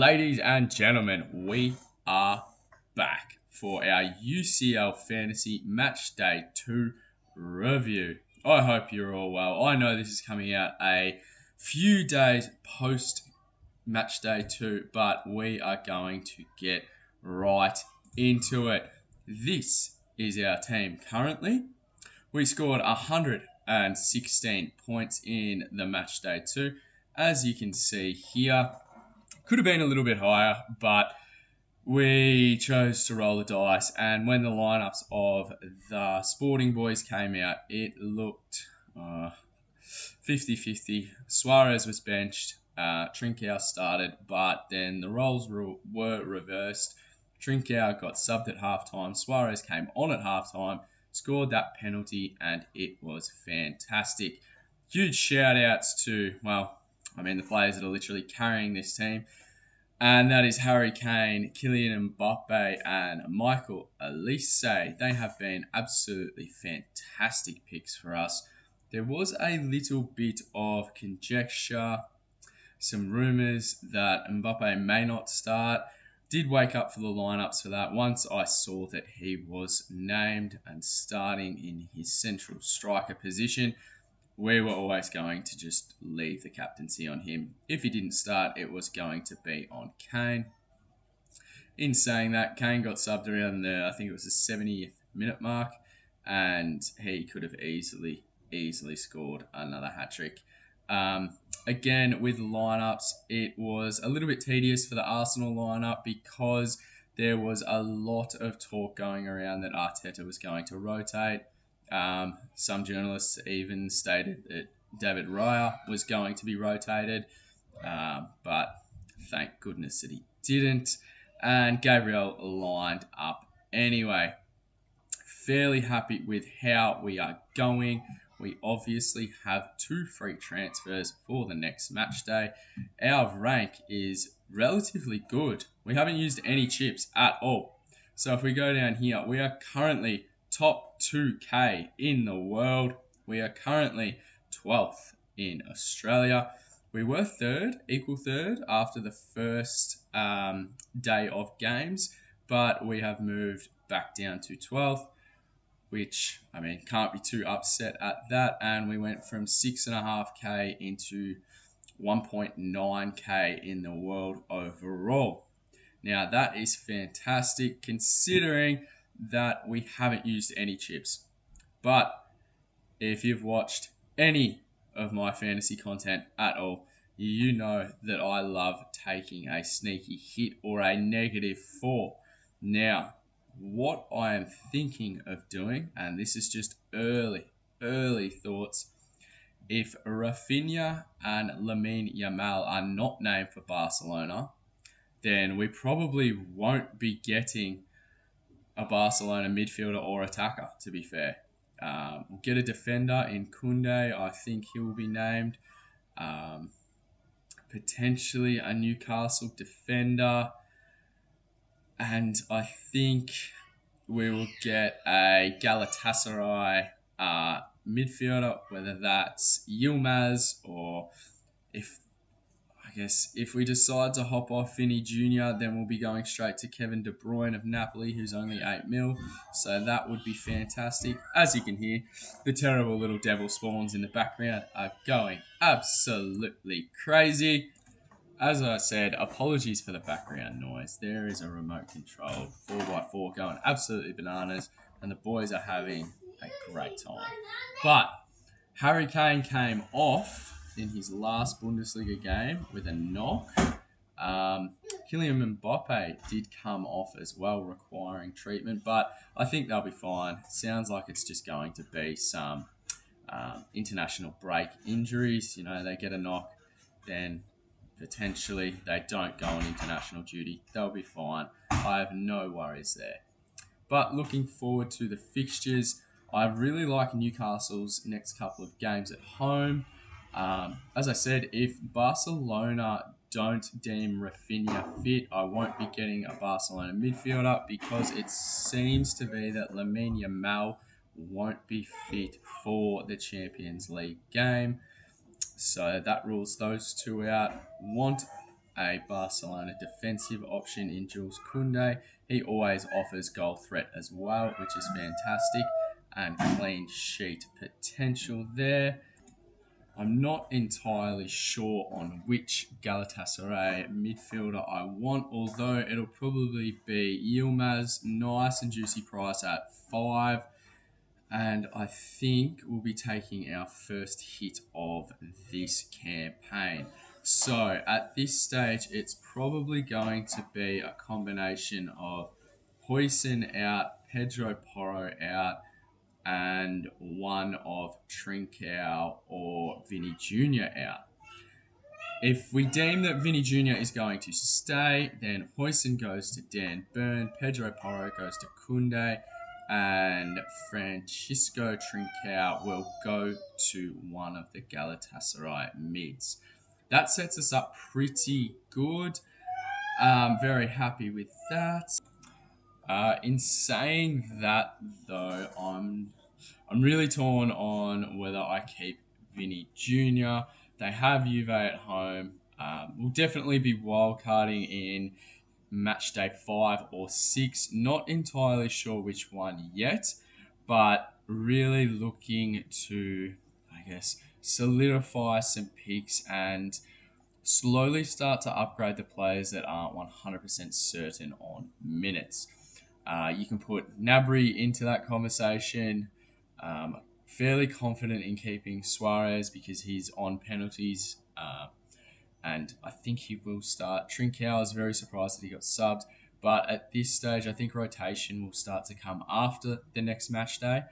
Ladies and gentlemen, we are back for our UCL Fantasy Match Day 2 review. I hope you're all well. I know this is coming out a few days post Match Day 2, but we are going to get right into it. This is our team currently. We scored 116 points in the Match Day 2. As you can see here, could have been a little bit higher, but we chose to roll the dice. And when the lineups of the Sporting Boys came out, it looked 50-50. Suarez was benched. Trincao started, but then the roles were reversed. Trincao got subbed at halftime. Suarez came on at halftime, scored that penalty, and it was fantastic. Huge shout outs to, the players that are literally carrying this team. And that is Harry Kane, Kylian Mbappe, and Michael Olise. They have been absolutely fantastic picks for us. There was a little bit of conjecture, some rumours that Mbappe may not start. Did wake up for the lineups for that once I saw that he was named and starting in his central striker position. We were always going to just leave the captaincy on him. If he didn't start, it was going to be on Kane. In saying that, Kane got subbed around the, I think it was the 70th minute mark, and he could have easily scored another hat-trick. Again, with lineups, it was a little bit tedious for the Arsenal lineup because there was a lot of talk going around that Arteta was going to rotate. Some journalists even stated that David Raya was going to be rotated, but thank goodness that he didn't. And Gabriel lined up anyway. Fairly happy with how we are going. We obviously have 2 free transfers for the next match day. Our rank is relatively good. We haven't used any chips at all. So if we go down here, we are currently top 2K in the world. We are currently 12th in Australia. We were equal third after the first day of games, but we have moved back down to 12th, which, can't be too upset at that. And we went from 6.5K into 1.9K in the world overall. Now, that is fantastic considering that we haven't used any chips. But if you've watched any of my fantasy content at all, you know that I love taking a sneaky hit or a -4. Now, what I am thinking of doing, and this is just early thoughts, if Rafinha and Lamine Yamal are not named for Barcelona, then we probably won't be getting a Barcelona midfielder or attacker, to be fair. We'll get a defender in Koundé. I think he will be named. Potentially a Newcastle defender. And I think we will get a Galatasaray midfielder, whether that's Yilmaz or if we decide to hop off Vinny Jr., then we'll be going straight to Kevin De Bruyne of Napoli, who's only 8 mil. So that would be fantastic. As you can hear, the terrible little devil spawns in the background are going absolutely crazy. As I said, apologies for the background noise. There is a remote control 4x4 going absolutely bananas, and the boys are having a great time. But Harry Kane came off in his last Bundesliga game with a knock. Kylian Mbappe did come off as well, requiring treatment, but I think they'll be fine. Sounds like it's just going to be some international break injuries. They get a knock, then potentially they don't go on international duty. They'll be fine. I have no worries there. But looking forward to the fixtures, I really like Newcastle's next couple of games at home. As I said, if Barcelona don't deem Rafinha fit, I won't be getting a Barcelona midfielder because it seems to be that Lamine Yamal won't be fit for the Champions League game. So that rules those 2 out. Want a Barcelona defensive option in Jules Koundé. He always offers goal threat as well, which is fantastic, and clean sheet potential there. I'm not entirely sure on which Galatasaray midfielder I want, although it'll probably be Yilmaz, nice and juicy price at 5. And I think we'll be taking our first hit of this campaign. So at this stage, it's probably going to be a combination of Huijsen out, Pedro Porro out, and one of Trincao or Vinny Jr. out. If we deem that Vinny Jr. is going to stay, then Huijsen goes to Dan Burn, Pedro Porro goes to Koundé, and Francisco Trincao will go to one of the Galatasaray mids. That sets us up pretty good. Very happy with that. In saying that, though, I'm really torn on whether I keep Vinny Jr. They have Juve at home. We'll definitely be wildcarding in match day 5 or 6. Not entirely sure which one yet, but really looking to, I guess, solidify some picks and slowly start to upgrade the players that aren't 100% certain on minutes. You can put Nabry into that conversation. Fairly confident in keeping Suarez because he's on penalties, and I think he will start. Trincao, I was very surprised that he got subbed, but at this stage, I think rotation will start to come after the next match day.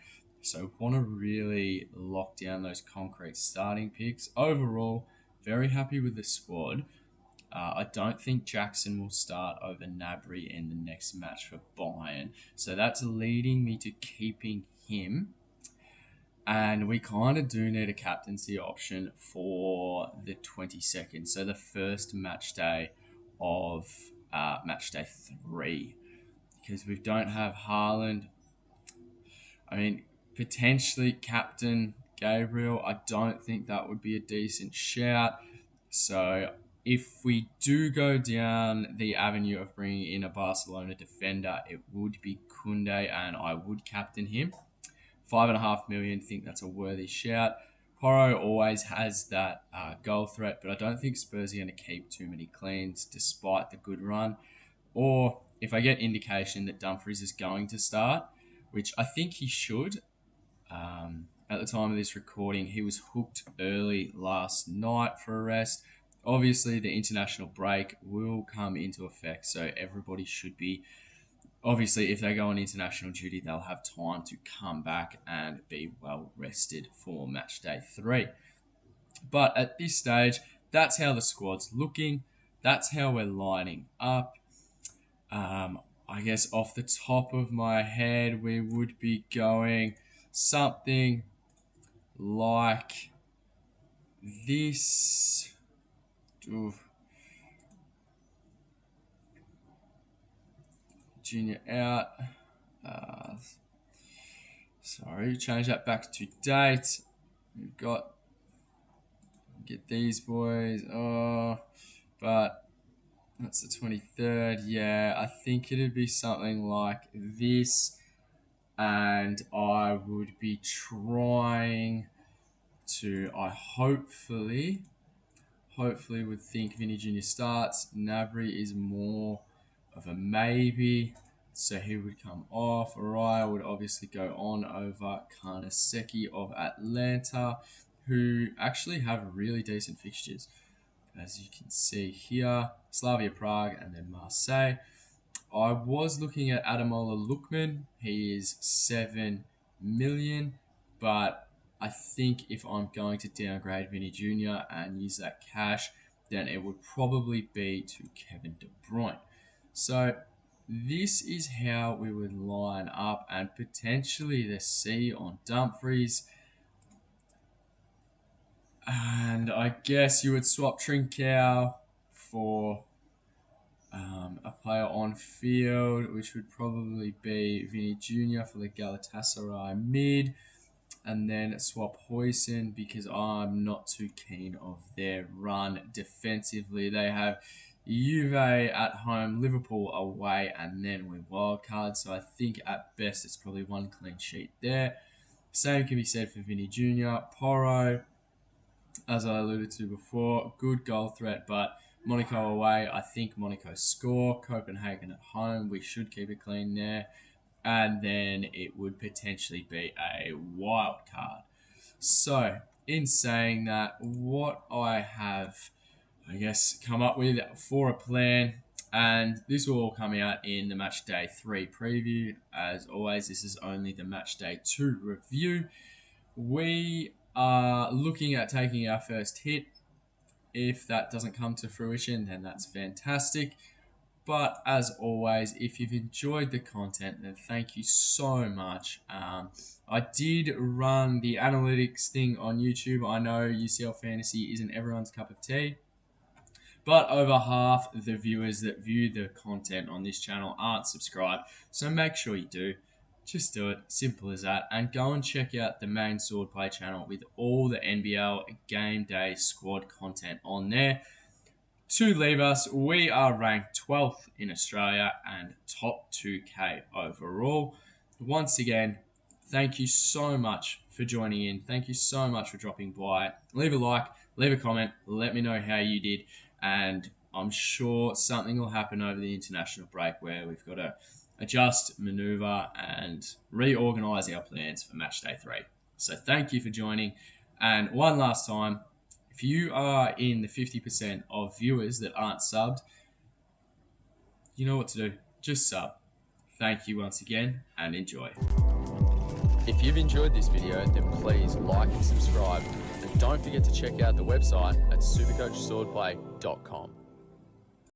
So want to really lock down those concrete starting picks. Overall, very happy with the squad. I don't think Jackson will start over Nabry in the next match for Bayern. So that's leading me to keeping him. And we kind of do need a captaincy option for the 22nd. So the first match day of match day 3. Because we don't have Haaland. I mean, potentially captain Gabriel. I don't think that would be a decent shout. So if we do go down the avenue of bringing in a Barcelona defender, it would be Koundé, and I would captain him. 5.5 million, think that's a worthy shout. Porro always has that goal threat, but I don't think Spurs are going to keep too many cleans despite the good run. Or if I get indication that Dumfries is going to start, which I think he should. At the time of this recording, he was hooked early last night for a rest. Obviously, the international break will come into effect, so everybody should be. Obviously, if they go on international duty, they'll have time to come back and be well rested for match day 3. But at this stage, that's how the squad's looking. That's how we're lining up. I guess off the top of my head, we would be going something like this. Oof. Junior out. Sorry, change that back to date. We've got get these boys. But that's the 23rd. Yeah, I think it'd be something like this. And I would be trying to, hopefully would think Vinny Jr. starts. Nabry is more of a maybe, so he would come off. Araya would obviously go on over Karnaseki of Atlanta, who actually have really decent fixtures. As you can see here, Slavia Prague and then Marseille. I was looking at Adamola Lookman. He is 7 million, but I think if I'm going to downgrade Vinny Jr. and use that cash, then it would probably be to Kevin De Bruyne. So this is how we would line up, and potentially the C on Dumfries. And I guess you would swap Trincao for a player on field, which would probably be Vinny Jr. for the Galatasaray mid, and then swap Huijsen because I'm not too keen of their run defensively. They have Juve at home, Liverpool away, and then we wildcard. So I think at best it's probably one clean sheet there. Same can be said for Vinny Jr. Porro, as I alluded to before, good goal threat, but Monaco away, I think Monaco score. Copenhagen at home, we should keep it clean there. And then it would potentially be a wild card. So, in saying that, what I have, I guess, come up with for a plan, and this will all come out in the match day 3 preview. As always, this is only the match day 2 review. We are looking at taking our first hit. If that doesn't come to fruition, then that's fantastic. But as always, if you've enjoyed the content, then thank you so much. I did run the analytics thing on YouTube. I know UCL Fantasy isn't everyone's cup of tea, but over half the viewers that view the content on this channel aren't subscribed. So make sure you do. Just do it. Simple as that. And go and check out the main Swordplay channel with all the NBL game day squad content on there. To leave us, we are ranked 12th in Australia and top 2K overall. Once again, thank you so much for joining in. Thank you so much for dropping by. Leave a like, leave a comment, let me know how you did. And I'm sure something will happen over the international break where we've got to adjust, maneuver, and reorganize our plans for match day 3. So thank you for joining. And one last time, if you are in the 50% of viewers that aren't subbed, you know what to do. Just sub. Thank you once again and enjoy. If you've enjoyed this video, then please like and subscribe. And don't forget to check out the website at supercoachswordplay.com.